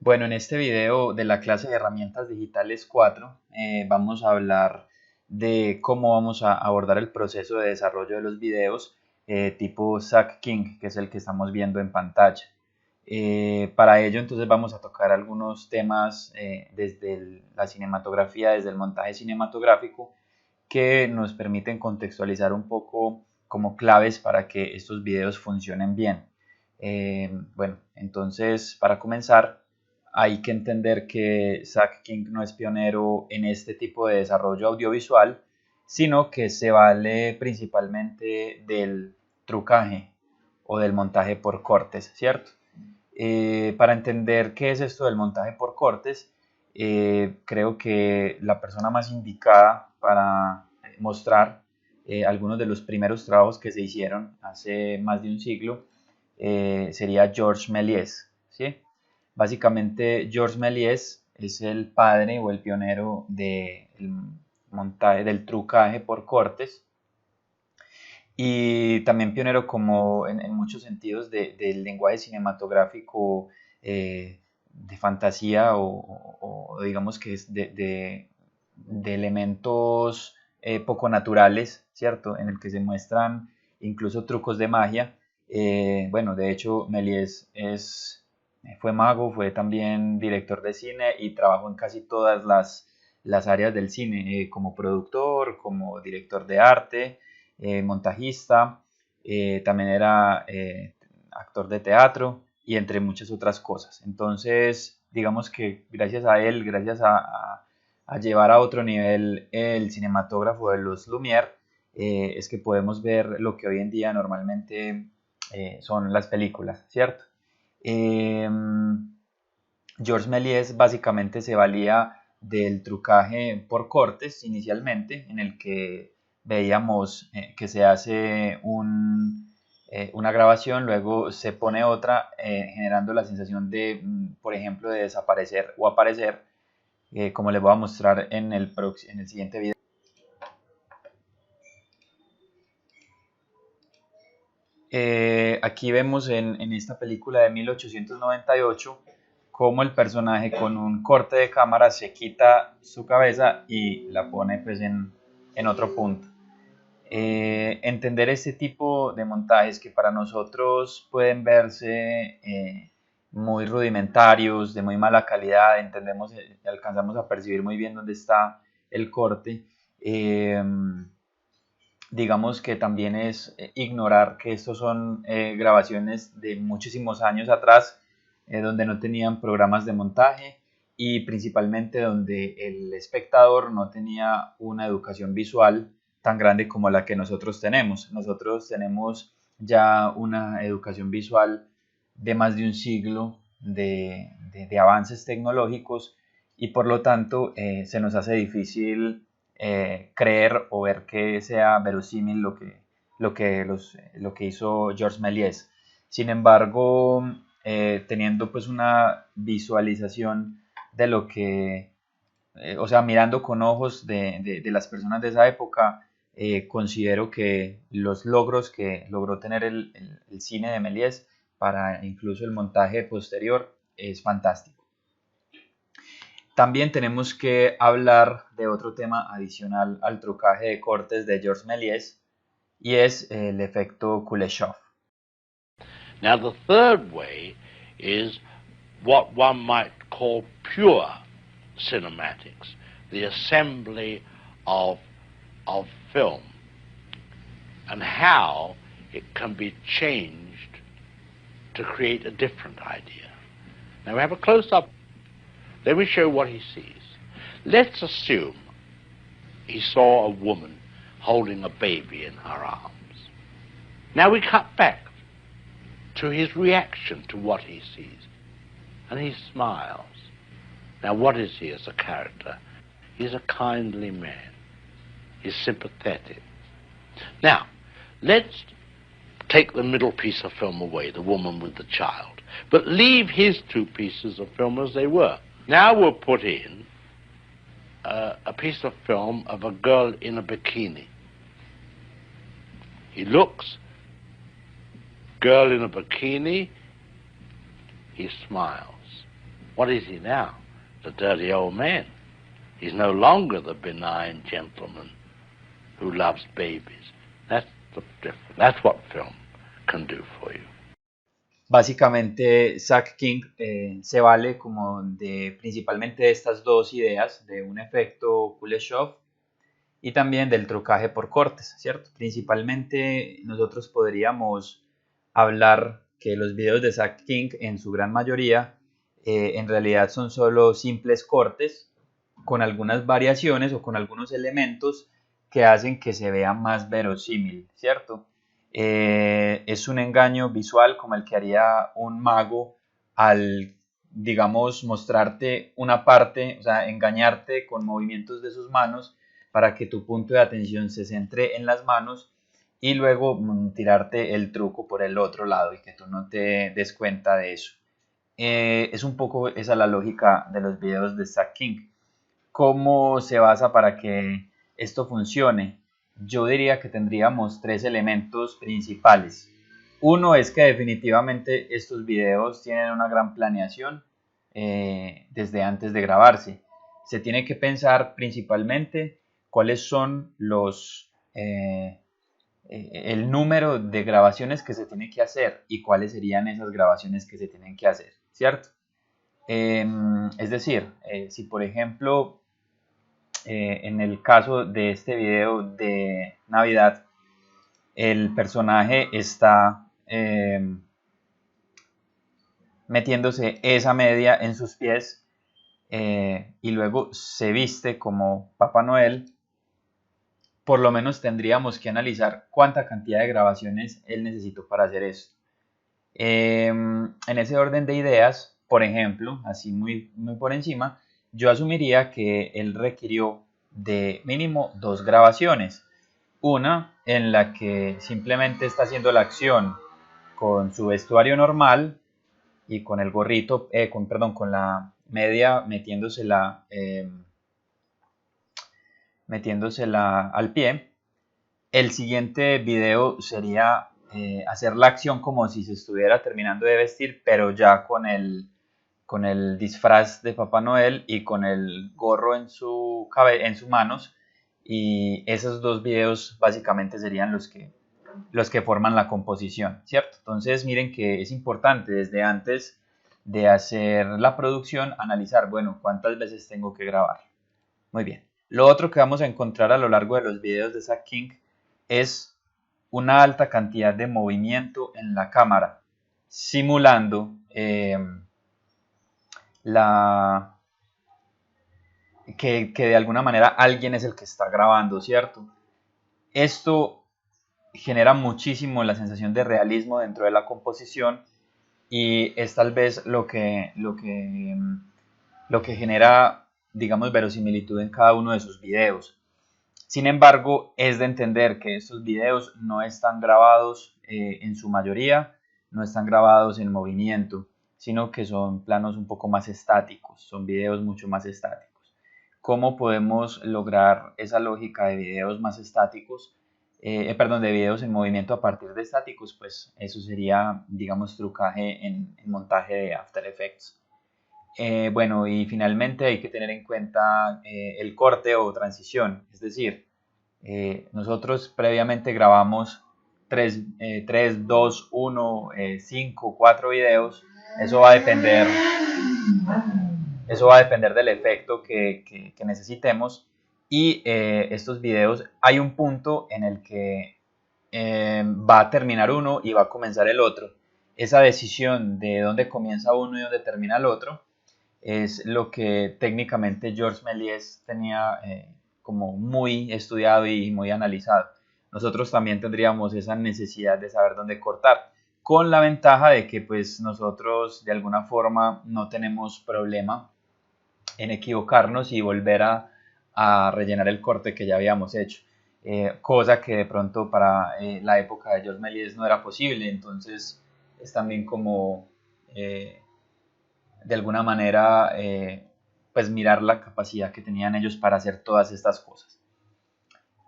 Bueno, en este video de la clase de herramientas digitales 4 vamos a hablar de cómo vamos a abordar el proceso de desarrollo de los videos tipo Zack King, que es el que estamos viendo en pantalla. Para ello entonces vamos a tocar algunos temas desde la cinematografía, desde el montaje cinematográfico, que nos permiten contextualizar un poco como claves para que estos videos funcionen bien. Bueno, entonces para comenzar hay que entender que Zack King no es pionero en este tipo de desarrollo audiovisual, sino que se vale principalmente del trucaje o del montaje por cortes, ¿cierto? Para entender qué es esto del montaje por cortes, creo que la persona más indicada para mostrar algunos de los primeros trabajos que se hicieron hace más de un siglo sería Georges Méliès, ¿sí? Básicamente, Georges Méliès es el padre o el pionero del montaje, del trucaje por cortes, y también pionero como en muchos sentidos del lenguaje cinematográfico de fantasía o digamos que es de elementos poco naturales, ¿cierto? En el que se muestran incluso trucos de magia. Bueno, de hecho, Méliès fue mago, fue también director de cine y trabajó en casi todas las áreas del cine, como productor, como director de arte, montajista, también era actor de teatro y entre muchas otras cosas. Entonces, digamos que gracias a él, gracias a llevar a otro nivel el cinematógrafo de los Lumière, es que podemos ver lo que hoy en día normalmente son las películas, ¿cierto? Eh, Georges Méliès básicamente se valía del trucaje por cortes inicialmente, en el que veíamos que se hace una grabación, luego se pone otra, generando la sensación de, por ejemplo, de desaparecer o aparecer, como les voy a mostrar en el siguiente video. Aquí vemos en esta película de 1898 cómo el personaje con un corte de cámara se quita su cabeza y la pone pues en otro punto. Entender este tipo de montajes que para nosotros pueden verse muy rudimentarios, de muy mala calidad, entendemos, alcanzamos a percibir muy bien dónde está el corte. Eh, digamos que también es ignorar que estos son grabaciones de muchísimos años atrás, donde no tenían programas de montaje y principalmente donde el espectador no tenía una educación visual tan grande como la que nosotros tenemos. Nosotros tenemos ya una educación visual de más de un siglo de avances tecnológicos y por lo tanto se nos hace difícil creer o ver que sea verosímil lo que hizo Georges Méliès. Sin embargo, teniendo pues una visualización de lo que, o sea, mirando con ojos de las personas de esa época, considero que los logros que logró tener el cine de Méliès para incluso el montaje posterior es fantástico. También tenemos que hablar de otro tema adicional al trucaje de cortes de Georges Méliès y es el efecto Kuleshov. Now the third way is what one might call pure cinematics, the assembly of film and how it can be changed to create a different idea. Now we have a close-up. Let me show you what he sees. Let's assume he saw a woman holding a baby in her arms. Now we cut back to his reaction to what he sees. And he smiles. Now what is he as a character? He's a kindly man. He's sympathetic. Now, let's take the middle piece of film away, the woman with the child, but leave his two pieces of film as they were. Now we'll put in a piece of film of a girl in a bikini. He looks, girl in a bikini, he smiles. What is he now? The dirty old man. He's no longer the benign gentleman who loves babies. That's the difference. That's what film can do for you. Básicamente, Zack King se vale como de principalmente de estas dos ideas, de un efecto Kuleshov y también del trucaje por cortes, ¿cierto? Principalmente nosotros podríamos hablar que los videos de Zack King en su gran mayoría en realidad son solo simples cortes con algunas variaciones o con algunos elementos que hacen que se vea más verosímil, ¿cierto? Es un engaño visual como el que haría un mago al, digamos, mostrarte una parte, o sea, engañarte con movimientos de sus manos para que tu punto de atención se centre en las manos y luego tirarte el truco por el otro lado y que tú no te des cuenta de eso. Es un poco esa la lógica de los videos de Zack King. ¿Cómo se basa para que esto funcione? Yo diría que tendríamos tres elementos principales. Uno es que definitivamente estos videos tienen una gran planeación desde antes de grabarse. Se tiene que pensar principalmente cuáles son el número de grabaciones que se tiene que hacer y cuáles serían esas grabaciones que se tienen que hacer, ¿cierto? Es decir, si por ejemplo en el caso de este video de Navidad, el personaje está metiéndose esa media en sus pies y luego se viste como Papá Noel, por lo menos tendríamos que analizar cuánta cantidad de grabaciones él necesitó para hacer esto. En ese orden de ideas, por ejemplo, así muy, muy por encima, yo asumiría que él requirió de mínimo dos grabaciones. Una en la que simplemente está haciendo la acción con su vestuario normal y con el gorrito, con la media metiéndosela al pie. El siguiente video sería hacer la acción como si se estuviera terminando de vestir, pero ya con el disfraz de Papá Noel y con el gorro en sus manos. Y esos dos videos básicamente serían los que forman la composición, ¿cierto? Entonces miren que es importante desde antes de hacer la producción analizar, bueno, cuántas veces tengo que grabar. Muy bien. Lo otro que vamos a encontrar a lo largo de los videos de Zack King es una alta cantidad de movimiento en la cámara, simulando que de alguna manera alguien es el que está grabando, ¿cierto? Esto genera muchísimo la sensación de realismo dentro de la composición y es tal vez lo que genera, digamos, verosimilitud en cada uno de sus videos. Sin embargo, es de entender que estos videos no están grabados en su mayoría, no están grabados en movimiento, sino que son planos un poco más estáticos, son videos mucho más estáticos. ¿Cómo podemos lograr esa lógica de videos más estáticos? De videos en movimiento a partir de estáticos, pues eso sería, digamos, trucaje en montaje de After Effects. Bueno, y finalmente hay que tener en cuenta el corte o transición, es decir, nosotros previamente grabamos 3, 2, 1, 5, 4 videos, eso va a depender del efecto que necesitemos y estos videos hay un punto en el que va a terminar uno y va a comenzar el otro. Esa decisión de dónde comienza uno y dónde termina el otro es lo que técnicamente Georges Méliès tenía como muy estudiado y muy analizado. Nosotros también tendríamos esa necesidad de saber dónde cortar, con la ventaja de que pues nosotros de alguna forma no tenemos problema en equivocarnos y volver a rellenar el corte que ya habíamos hecho. Cosa que de pronto para la época de Georges Méliès no era posible, entonces es también como de alguna manera pues mirar la capacidad que tenían ellos para hacer todas estas cosas.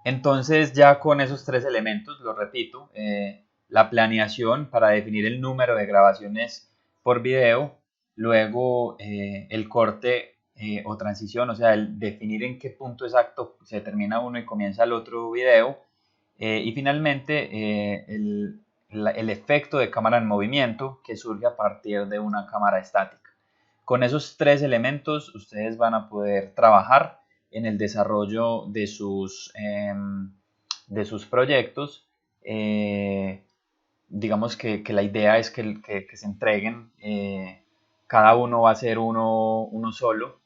Entonces ya con esos tres elementos, lo repito, la planeación para definir el número de grabaciones por video, luego el corte o transición, o sea, el definir en qué punto exacto se termina uno y comienza el otro video, y finalmente el efecto de cámara en movimiento que surge a partir de una cámara estática. Con esos tres elementos ustedes van a poder trabajar en el desarrollo de sus proyectos. Digamos que la idea es que se entreguen, cada uno va a ser uno solo,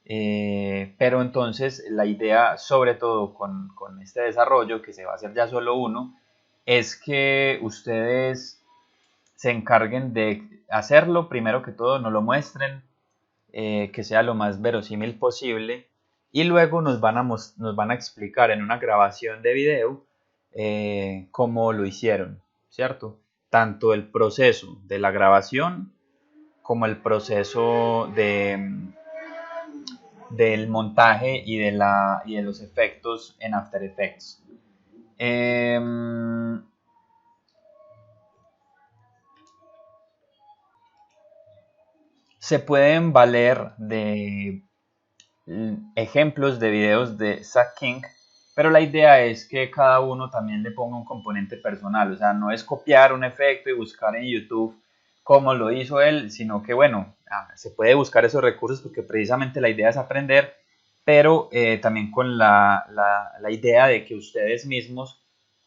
pero entonces la idea, sobre todo con este desarrollo, que se va a hacer ya solo uno, es que ustedes se encarguen de hacerlo, primero que todo, no lo muestren, que sea lo más verosímil posible, y luego nos van a explicar en una grabación de video cómo lo hicieron, ¿cierto? Tanto el proceso de la grabación como el proceso del montaje y de los efectos en After Effects. Se pueden valer de ejemplos de videos de Zach King, pero la idea es que cada uno también le ponga un componente personal, o sea, no es copiar un efecto y buscar en YouTube cómo lo hizo él, sino que bueno, se puede buscar esos recursos porque precisamente la idea es aprender, pero también con la idea de que ustedes mismos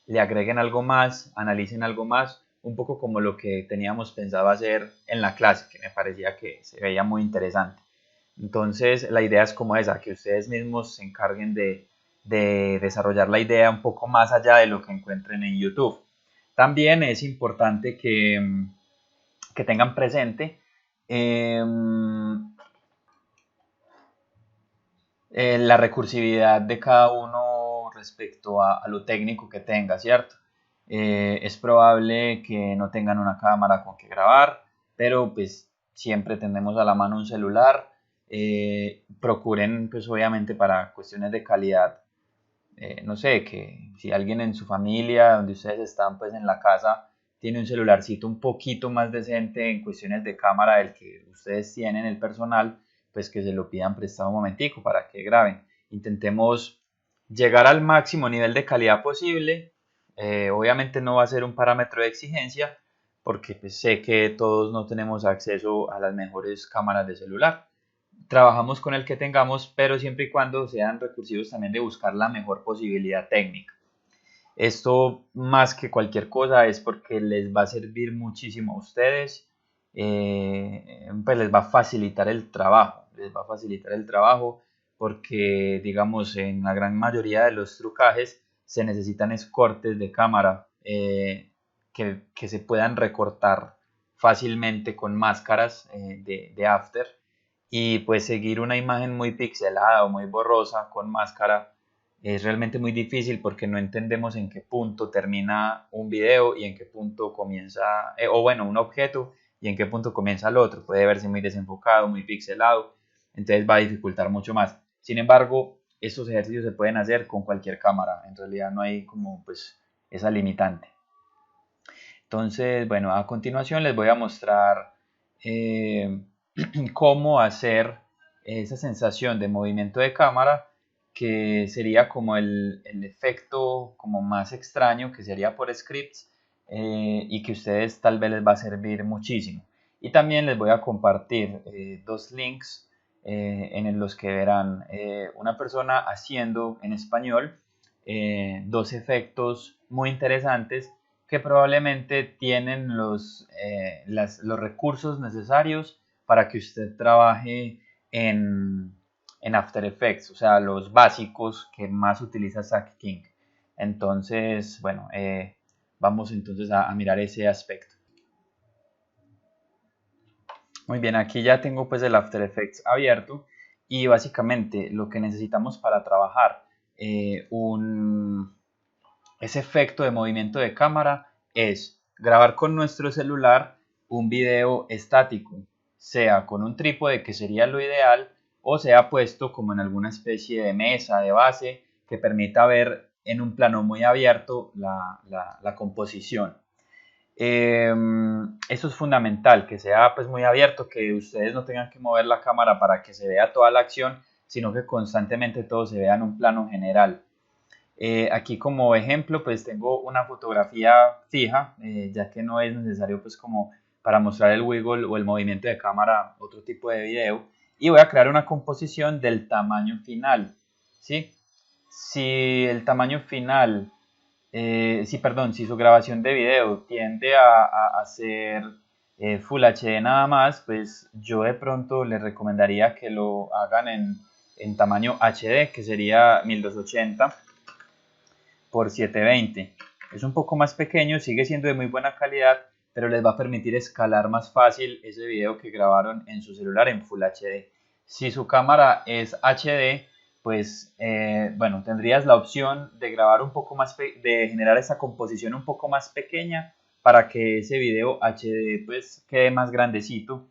le agreguen algo más, analicen algo más, un poco como lo que teníamos pensado hacer en la clase, que me parecía que se veía muy interesante. Entonces, la idea es como esa, que ustedes mismos se encarguen de desarrollar la idea un poco más allá de lo que encuentren en YouTube. También es importante que tengan presente eh, la recursividad de cada uno respecto a lo técnico que tenga, ¿cierto? Es probable que no tengan una cámara con que grabar, pero pues siempre tenemos a la mano un celular. Procuren, pues obviamente para cuestiones de calidad, no sé, que si alguien en su familia, donde ustedes están, pues en la casa, tiene un celularcito un poquito más decente en cuestiones de cámara del que ustedes tienen, el personal, pues que se lo pidan prestado un momentico para que graben. Intentemos llegar al máximo nivel de calidad posible. Obviamente no va a ser un parámetro de exigencia, porque pues, sé que todos no tenemos acceso a las mejores cámaras de celular. Trabajamos con el que tengamos, pero siempre y cuando sean recursivos también de buscar la mejor posibilidad técnica. Esto más que cualquier cosa es porque les va a servir muchísimo a ustedes, pues les va a facilitar el trabajo, les va a facilitar el trabajo porque digamos en la gran mayoría de los trucajes se necesitan cortes de cámara, que se puedan recortar fácilmente con máscaras de After, y pues seguir una imagen muy pixelada o muy borrosa con máscara es realmente muy difícil porque no entendemos en qué punto termina un video y en qué punto comienza, o bueno, un objeto y en qué punto comienza el otro. Puede verse muy desenfocado, muy pixelado, entonces va a dificultar mucho más. Sin embargo, estos ejercicios se pueden hacer con cualquier cámara, en realidad no hay como pues esa limitante. Entonces, bueno, a continuación les voy a mostrar eh, cómo hacer esa sensación de movimiento de cámara, que sería como el efecto como más extraño, que sería por scripts, y que a ustedes tal vez les va a servir muchísimo. Y también les voy a compartir dos links en los que verán una persona haciendo en español dos efectos muy interesantes que probablemente tienen los recursos necesarios para que usted trabaje en After Effects, o sea, los básicos que más utiliza Zach King. Entonces, bueno, vamos entonces a mirar ese aspecto. Muy bien, aquí ya tengo pues el After Effects abierto y básicamente lo que necesitamos para trabajar ese efecto de movimiento de cámara es grabar con nuestro celular un video estático, sea con un trípode, que sería lo ideal, o sea puesto como en alguna especie de mesa, de base, que permita ver en un plano muy abierto la composición. Eso es fundamental, que sea pues muy abierto, que ustedes no tengan que mover la cámara para que se vea toda la acción, sino que constantemente todo se vea en un plano general. Aquí como ejemplo pues tengo una fotografía fija, ya que no es necesario pues como para mostrar el wiggle o el movimiento de cámara otro tipo de video, y voy a crear una composición del tamaño final, ¿sí? Si el tamaño final, si su grabación de video tiende a ser Full HD nada más, pues yo de pronto les recomendaría que lo hagan en tamaño HD, que sería 1280 por 720. Es un poco más pequeño, sigue siendo de muy buena calidad, pero les va a permitir escalar más fácil ese video que grabaron en su celular en Full HD. Si su cámara es HD, pues bueno, tendrías la opción de grabar un poco más, de generar esa composición un poco más pequeña para que ese video HD pues quede más grandecito,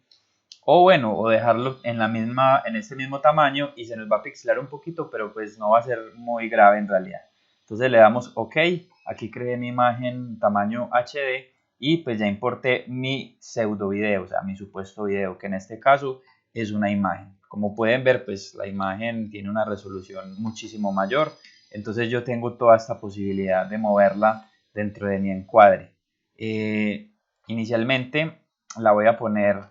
o bueno, o dejarlo en este mismo tamaño y se nos va a pixelar un poquito, pero pues no va a ser muy grave en realidad. Entonces le damos OK, aquí creé mi imagen tamaño HD y pues ya importé mi pseudo video, o sea, mi supuesto video, que en este caso es una imagen. Como pueden ver, pues la imagen tiene una resolución muchísimo mayor, entonces yo tengo toda esta posibilidad de moverla dentro de mi encuadre. Inicialmente la voy a poner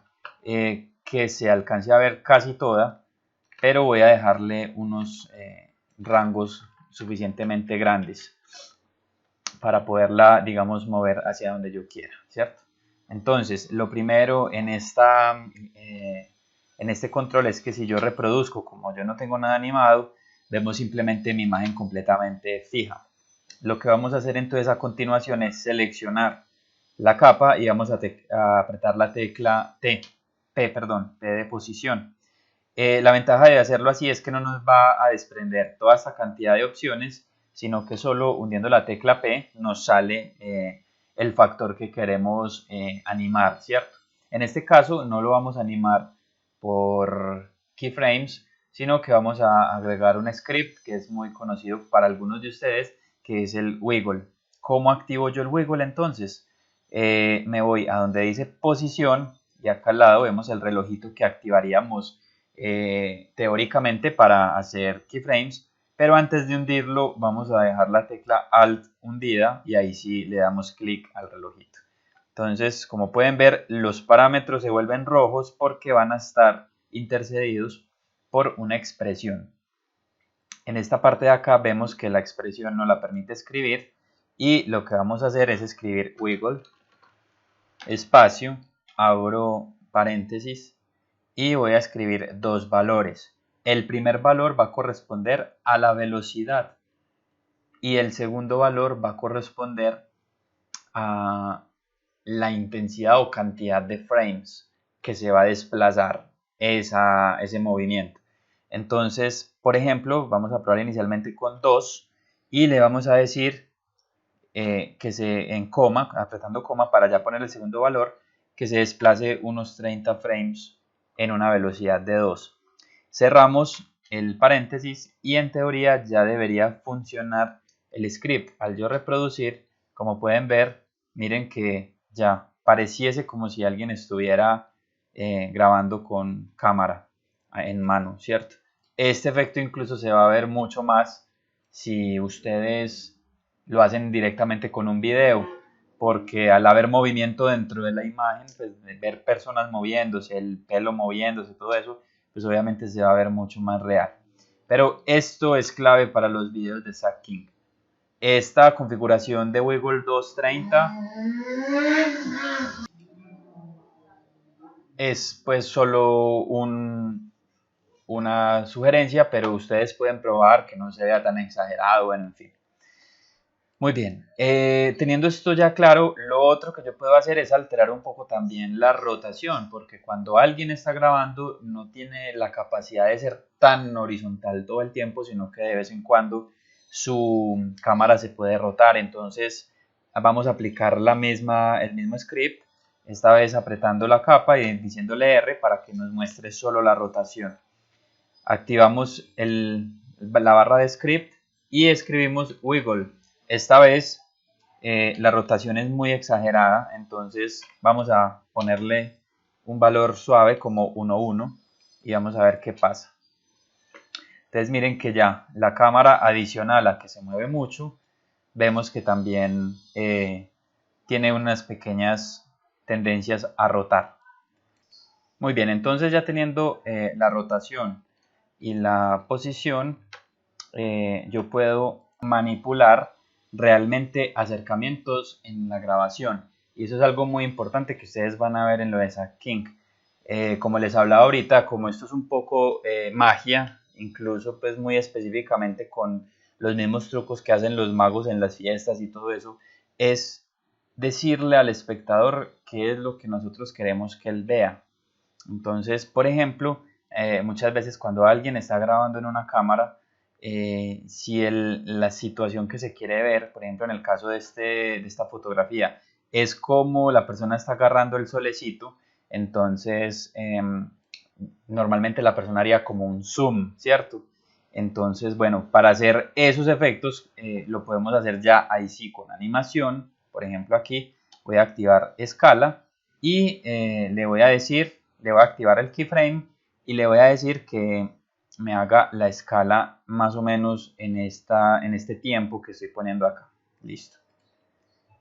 que se alcance a ver casi toda, pero voy a dejarle unos rangos suficientemente grandes para poderla, digamos, mover hacia donde yo quiera, ¿cierto? Entonces, lo primero en este control es que si yo reproduzco, como yo no tengo nada animado, vemos simplemente mi imagen completamente fija. Lo que vamos a hacer entonces a continuación es seleccionar la capa y vamos a apretar la tecla P de posición. La ventaja de hacerlo así es que no nos va a desprender toda esta cantidad de opciones, sino que solo hundiendo la tecla P nos sale el factor que queremos animar, ¿cierto? En este caso no lo vamos a animar por keyframes, sino que vamos a agregar un script que es muy conocido para algunos de ustedes, que es el wiggle. ¿Cómo activo yo el wiggle entonces? Me voy a donde dice posición y acá al lado vemos el relojito que activaríamos teóricamente para hacer keyframes, pero antes de hundirlo vamos a dejar la tecla Alt hundida y ahí sí le damos clic al relojito. Entonces, como pueden ver, los parámetros se vuelven rojos porque van a estar intercedidos por una expresión. En esta parte de acá vemos que la expresión no la permite escribir y lo que vamos a hacer es escribir wiggle, espacio, abro paréntesis y voy a escribir dos valores. El primer valor va a corresponder a la velocidad y el segundo valor va a corresponder a la intensidad o cantidad de frames que se va a desplazar ese movimiento. Entonces, por ejemplo, vamos a probar inicialmente con 2 y le vamos a decir en coma, apretando coma para ya poner el segundo valor, que se desplace unos 30 frames en una velocidad de 2. Cerramos el paréntesis y en teoría ya debería funcionar el script. Al yo reproducir, como pueden ver, miren que ya pareciese como si alguien estuviera grabando con cámara en mano, ¿cierto? Este efecto incluso se va a ver mucho más si ustedes lo hacen directamente con un video, porque al haber movimiento dentro de la imagen, pues ver personas moviéndose, el pelo moviéndose, todo eso, pues obviamente se va a ver mucho más real. Pero esto es clave para los videos de Zack King. Esta configuración de Wiggle 230 es pues solo una sugerencia, pero ustedes pueden probar que no se vea tan exagerado, bueno, en fin. Muy bien, teniendo esto ya claro, lo otro que yo puedo hacer es alterar un poco también la rotación, porque cuando alguien está grabando no tiene la capacidad de ser tan horizontal todo el tiempo, sino que de vez en cuando su cámara se puede rotar. Entonces vamos a aplicar el mismo script, esta vez apretando la capa y diciéndole R para que nos muestre solo la rotación. Activamos la barra de script y escribimos wiggle. Esta vez la rotación es muy exagerada, entonces vamos a ponerle un valor suave como 1,1 y vamos a ver qué pasa. Entonces miren que ya la cámara adicional a que se mueve mucho, vemos que también tiene unas pequeñas tendencias a rotar. Muy bien, entonces ya teniendo la rotación y la posición, yo puedo manipular realmente acercamientos en la grabación. Y eso es algo muy importante que ustedes van a ver en lo de Zack King. Como les hablaba ahorita, como esto es un poco magia, incluso pues muy específicamente con los mismos trucos que hacen los magos en las fiestas y todo eso, es decirle al espectador qué es lo que nosotros queremos que él vea. Entonces, por ejemplo, muchas veces cuando alguien está grabando en una cámara, si la situación que se quiere ver, por ejemplo, en el caso de esta fotografía, es como la persona está agarrando el solecito, entonces normalmente la persona haría como un zoom, ¿cierto? Entonces, bueno, para hacer esos efectos lo podemos hacer ya ahí sí con animación. Por ejemplo, aquí voy a activar escala y le voy a decir, le voy a activar el keyframe y le voy a decir que me haga la escala más o menos en este tiempo que estoy poniendo acá. Listo.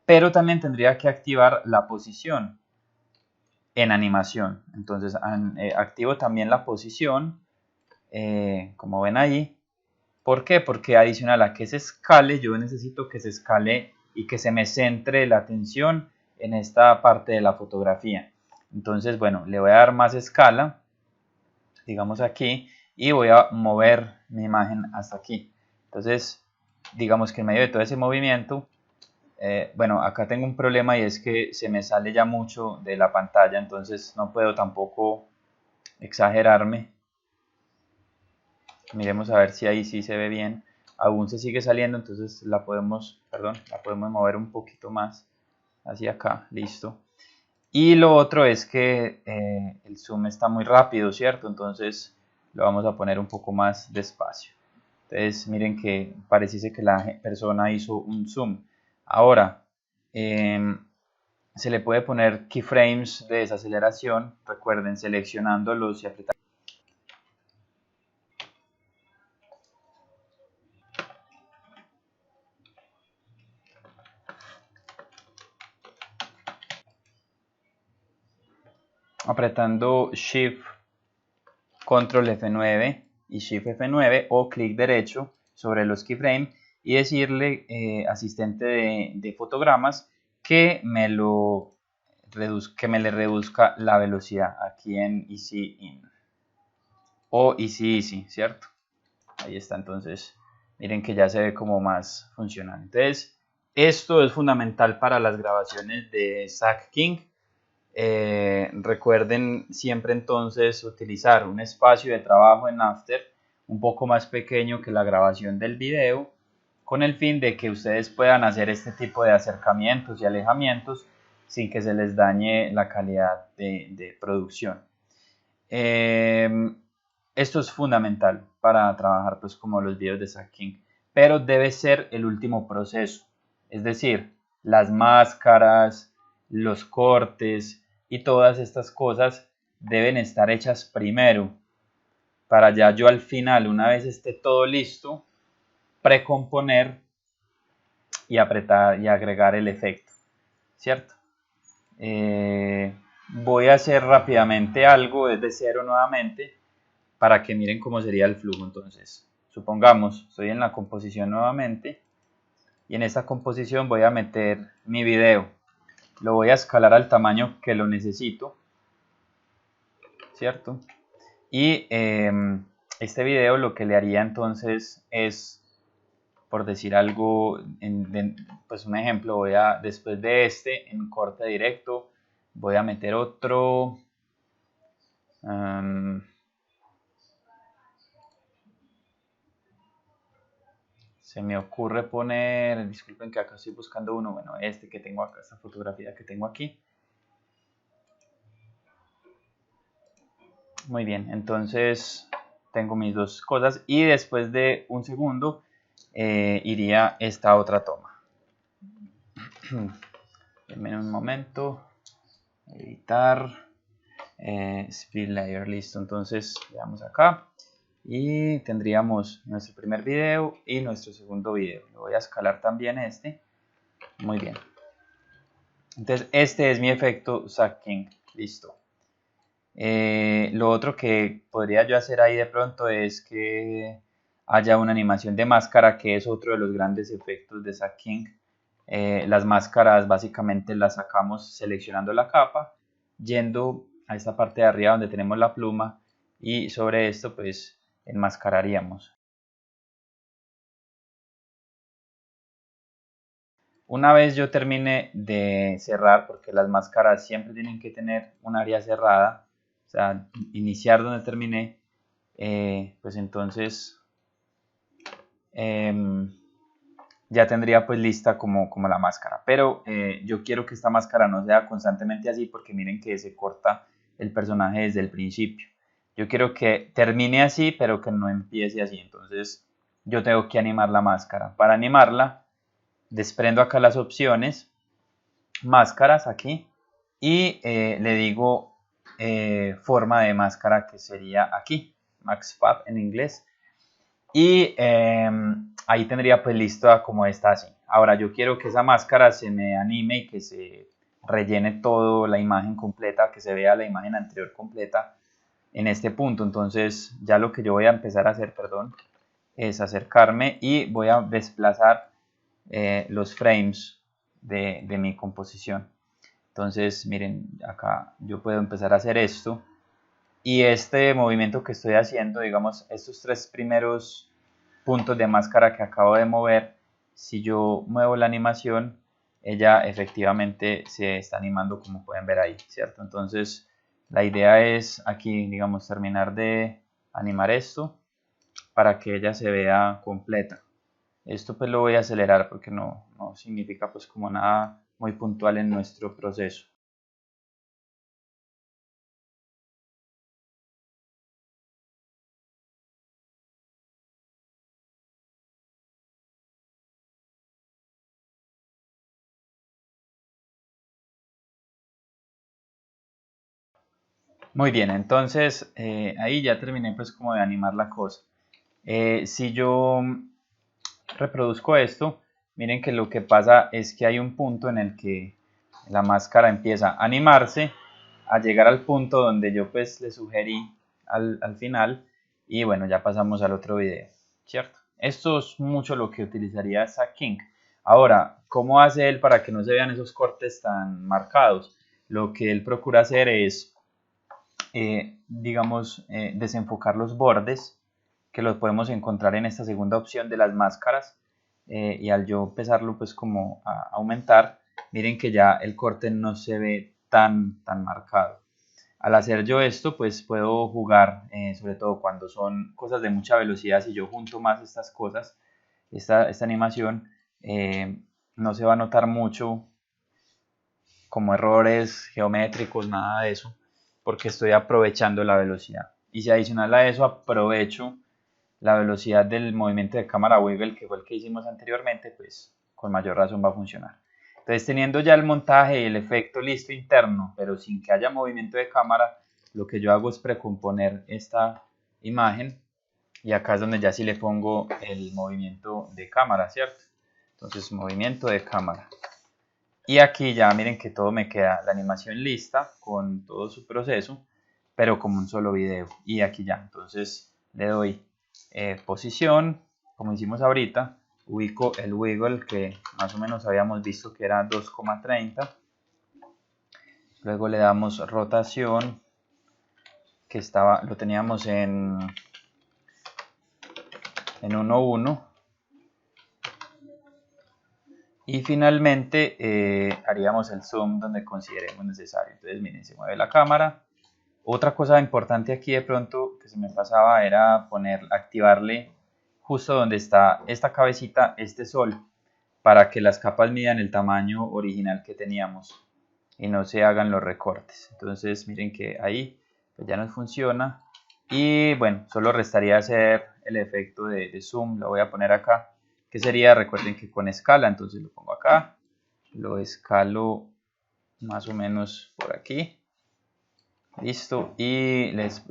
Pero también tendría que activar la posición en animación. Entonces activo también la posición, como ven ahí. ¿Por qué? Porque adicional a que se escale, yo necesito que se escale y que se me centre la atención en esta parte de la fotografía. Entonces, bueno, le voy a dar más escala, digamos aquí, y voy a mover mi imagen hasta aquí. Entonces, digamos que en medio de todo ese movimiento, bueno, acá tengo un problema y es que se me sale ya mucho de la pantalla, entonces no puedo tampoco exagerarme. Miremos a ver si ahí sí se ve bien. Aún se sigue saliendo, entonces la podemos mover un poquito más hacia acá, listo. Y lo otro es que el zoom está muy rápido, ¿cierto? Entonces lo vamos a poner un poco más despacio. Entonces miren que pareciese que la persona hizo un zoom. Ahora, se le puede poner keyframes de desaceleración, recuerden, seleccionándolos y apretando. Apretando Shift, Control F9 y Shift F9 o clic derecho sobre los keyframes y decirle asistente de fotogramas que me le reduzca la velocidad aquí en Easy In o Easy Easy, ¿cierto? Ahí está, entonces miren que ya se ve como más funcional. Entonces esto es fundamental para las grabaciones de Zack King. Recuerden siempre entonces utilizar un espacio de trabajo en After un poco más pequeño que la grabación del video con el fin de que ustedes puedan hacer este tipo de acercamientos y alejamientos sin que se les dañe la calidad de producción. Esto es fundamental para trabajar pues como los videos de Zack King, pero debe ser el último proceso, es decir, las máscaras, los cortes y todas estas cosas deben estar hechas primero para ya yo al final, una vez esté todo listo, precomponer y apretar y agregar el efecto, ¿cierto? Voy a hacer rápidamente algo desde cero nuevamente para que miren cómo sería el flujo. Entonces, supongamos, estoy en la composición nuevamente y en esta composición voy a meter mi video. Lo voy a escalar al tamaño que lo necesito, ¿cierto? Y este video lo que le haría entonces es, por decir algo, pues un ejemplo, después de este, en corte directo, voy a meter otro. Se me ocurre poner, disculpen que acá estoy buscando uno, bueno, este que tengo acá, esta fotografía que tengo aquí. Muy bien, entonces tengo mis dos cosas y después de un segundo iría esta otra toma. Denme un momento, editar, split layer, listo. Entonces le damos acá y tendríamos nuestro primer video y nuestro segundo video. Lo voy a escalar también este. Muy bien. Entonces este es mi efecto Zack King, listo. Lo otro que podría yo hacer ahí de pronto es que haya una animación de máscara, que es otro de los grandes efectos de Zack King. Las máscaras básicamente las sacamos seleccionando la capa, yendo a esta parte de arriba donde tenemos la pluma, y sobre esto pues enmascararíamos. Una vez yo termine de cerrar, porque las máscaras siempre tienen que tener un área cerrada, o sea, iniciar donde terminé, pues entonces ya tendría pues lista como la máscara. Pero yo quiero que esta máscara no sea constantemente así, porque miren que se corta el personaje desde el principio. Yo quiero que termine así, pero que no empiece así. Entonces yo tengo que animar la máscara. Para animarla, desprendo acá las opciones, máscaras aquí, y le digo forma de máscara, que sería aquí, Max Fab en inglés. Y ahí tendría pues listo como está así. Ahora yo quiero que esa máscara se me anime y que se rellene toda la imagen completa, que se vea la imagen anterior completa en este punto. Entonces ya lo que yo voy a empezar a hacer, perdón, es acercarme y voy a desplazar los frames de mi composición. Entonces miren, acá yo puedo empezar a hacer esto, y este movimiento que estoy haciendo, digamos, estos tres primeros puntos de máscara que acabo de mover, si yo muevo la animación, ella efectivamente se está animando, como pueden ver ahí, ¿cierto? Entonces la idea es aquí, digamos, terminar de animar esto para que ella se vea completa. Esto pues lo voy a acelerar porque no significa pues como nada muy puntual en nuestro proceso. Muy bien, entonces ahí ya terminé pues como de animar la cosa. Si yo reproduzco esto, miren que lo que pasa es que hay un punto en el que la máscara empieza a animarse, a llegar al punto donde yo pues le sugerí al final, y bueno, ya pasamos al otro video, ¿cierto? Esto es mucho lo que utilizaría Zack King. Ahora, ¿cómo hace él para que no se vean esos cortes tan marcados? Lo que él procura hacer es digamos, desenfocar los bordes, que los podemos encontrar en esta segunda opción de las máscaras, y al yo empezarlo pues como a aumentar, miren que ya el corte no se ve tan marcado. Al hacer yo esto pues puedo jugar, sobre todo cuando son cosas de mucha velocidad. Si yo junto más estas cosas, esta animación, no se va a notar mucho como errores geométricos, nada de eso, porque estoy aprovechando la velocidad. Y si adicional a eso aprovecho la velocidad del movimiento de cámara wiggle, que fue el que hicimos anteriormente, pues con mayor razón va a funcionar. Entonces, teniendo ya el montaje y el efecto listo interno, pero sin que haya movimiento de cámara, lo que yo hago es precomponer esta imagen, y acá es donde ya sí le pongo el movimiento de cámara, ¿cierto? Entonces, movimiento de cámara. Y aquí ya miren que todo me queda la animación lista con todo su proceso, pero como un solo video. Y aquí ya, entonces le doy posición, como hicimos ahorita, ubico el wiggle que más o menos habíamos visto que era 2,30. Luego le damos rotación, que lo teníamos en 1,1. Y finalmente haríamos el zoom donde consideremos necesario. Entonces miren, se mueve la cámara. Otra cosa importante aquí de pronto que se me pasaba era activarle justo donde está esta cabecita, este sol, para que las capas midan el tamaño original que teníamos y no se hagan los recortes. Entonces miren que ahí pues ya nos funciona. Y bueno, solo restaría hacer el efecto de zoom. Lo voy a poner acá, que sería, recuerden que con escala, entonces lo pongo acá lo escalo más o menos por aquí. Listo, y les